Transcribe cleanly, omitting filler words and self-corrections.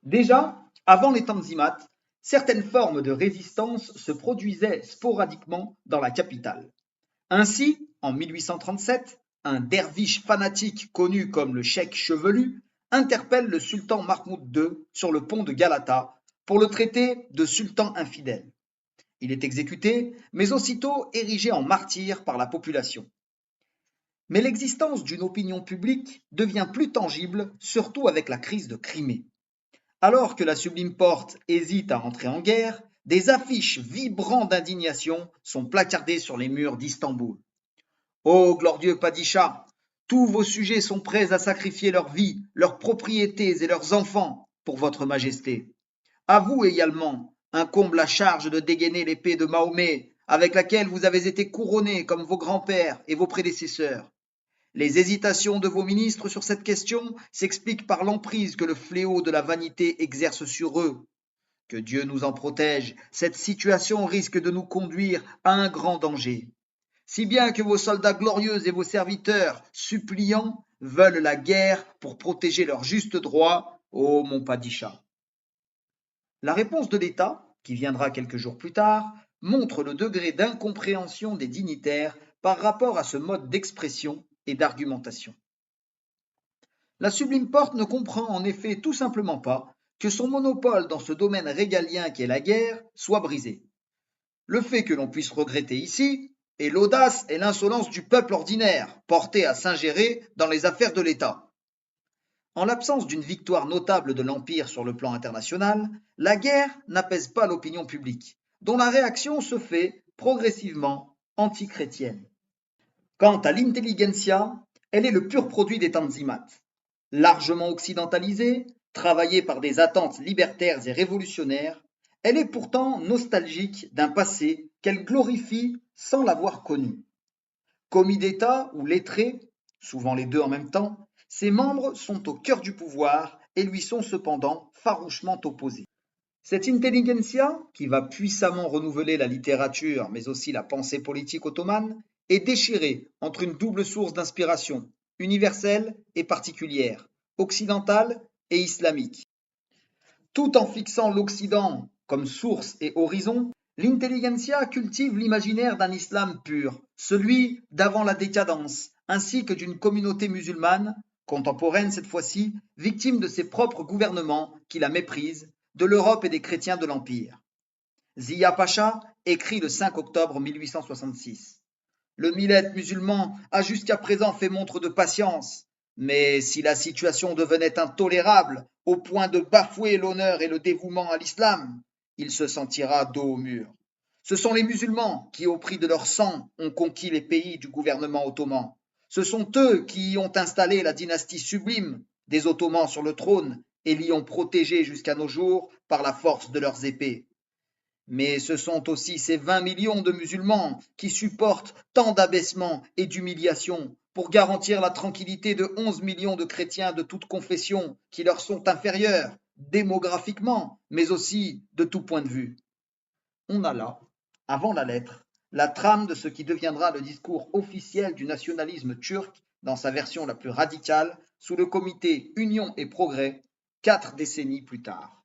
Déjà, avant les Tanzimat, certaines formes de résistance se produisaient sporadiquement dans la capitale. Ainsi, en 1837, un derviche fanatique connu comme le cheikh chevelu interpelle le sultan Mahmoud II sur le pont de Galata pour le traiter de sultan infidèle. Il est exécuté, mais aussitôt érigé en martyr par la population. Mais l'existence d'une opinion publique devient plus tangible, surtout avec la crise de Crimée. Alors que la Sublime Porte hésite à entrer en guerre, des affiches vibrant d'indignation sont placardées sur les murs d'Istanbul. Ô glorieux Padishah, tous vos sujets sont prêts à sacrifier leur vie, leurs propriétés et leurs enfants pour votre majesté. À vous également incombe la charge de dégainer l'épée de Mahomet, avec laquelle vous avez été couronnés comme vos grands-pères et vos prédécesseurs. Les hésitations de vos ministres sur cette question s'expliquent par l'emprise que le fléau de la vanité exerce sur eux. Que Dieu nous en protège, cette situation risque de nous conduire à un grand danger. Si bien que vos soldats glorieux et vos serviteurs suppliants veulent la guerre pour protéger leurs justes droits, ô mon Padishah. La réponse de l'État, qui viendra quelques jours plus tard, montre le degré d'incompréhension des dignitaires par rapport à ce mode d'expression et d'argumentation. La Sublime Porte ne comprend en effet tout simplement pas que son monopole dans ce domaine régalien qu'est la guerre soit brisé. Le fait que l'on puisse regretter ici est l'audace et l'insolence du peuple ordinaire, porté à s'ingérer dans les affaires de l'État. En l'absence d'une victoire notable de l'Empire sur le plan international, la guerre n'apaise pas l'opinion publique, dont la réaction se fait progressivement antichrétienne. Quant à l'intelligentsia, elle est le pur produit des Tanzimat. Largement occidentalisée, travaillée par des attentes libertaires et révolutionnaires, elle est pourtant nostalgique d'un passé qu'elle glorifie sans l'avoir connu. Commis d'État ou lettré, souvent les deux en même temps, ses membres sont au cœur du pouvoir et lui sont cependant farouchement opposés. Cette intelligentsia, qui va puissamment renouveler la littérature mais aussi la pensée politique ottomane, est déchirée entre une double source d'inspiration, universelle et particulière, occidentale et islamique. Tout en fixant l'Occident comme source et horizon, l'intelligentsia cultive l'imaginaire d'un islam pur, celui d'avant la décadence, ainsi que d'une communauté musulmane, contemporaine cette fois-ci, victime de ses propres gouvernements qui la méprisent, de l'Europe et des chrétiens de l'Empire. Ziya Pacha écrit le 5 octobre 1866. Le millet musulman a jusqu'à présent fait montre de patience, mais si la situation devenait intolérable au point de bafouer l'honneur et le dévouement à l'islam, il se sentira dos au mur. Ce sont les musulmans qui, au prix de leur sang, ont conquis les pays du gouvernement ottoman. Ce sont eux qui y ont installé la dynastie sublime des Ottomans sur le trône et l'y ont protégé jusqu'à nos jours par la force de leurs épées. Mais ce sont aussi ces 20 millions de musulmans qui supportent tant d'abaissements et d'humiliations pour garantir la tranquillité de 11 millions de chrétiens de toute confession qui leur sont inférieurs, démographiquement, mais aussi de tout point de vue. On a là, avant la lettre, la trame de ce qui deviendra le discours officiel du nationalisme turc dans sa version la plus radicale sous le comité Union et Progrès, 4 décennies plus tard.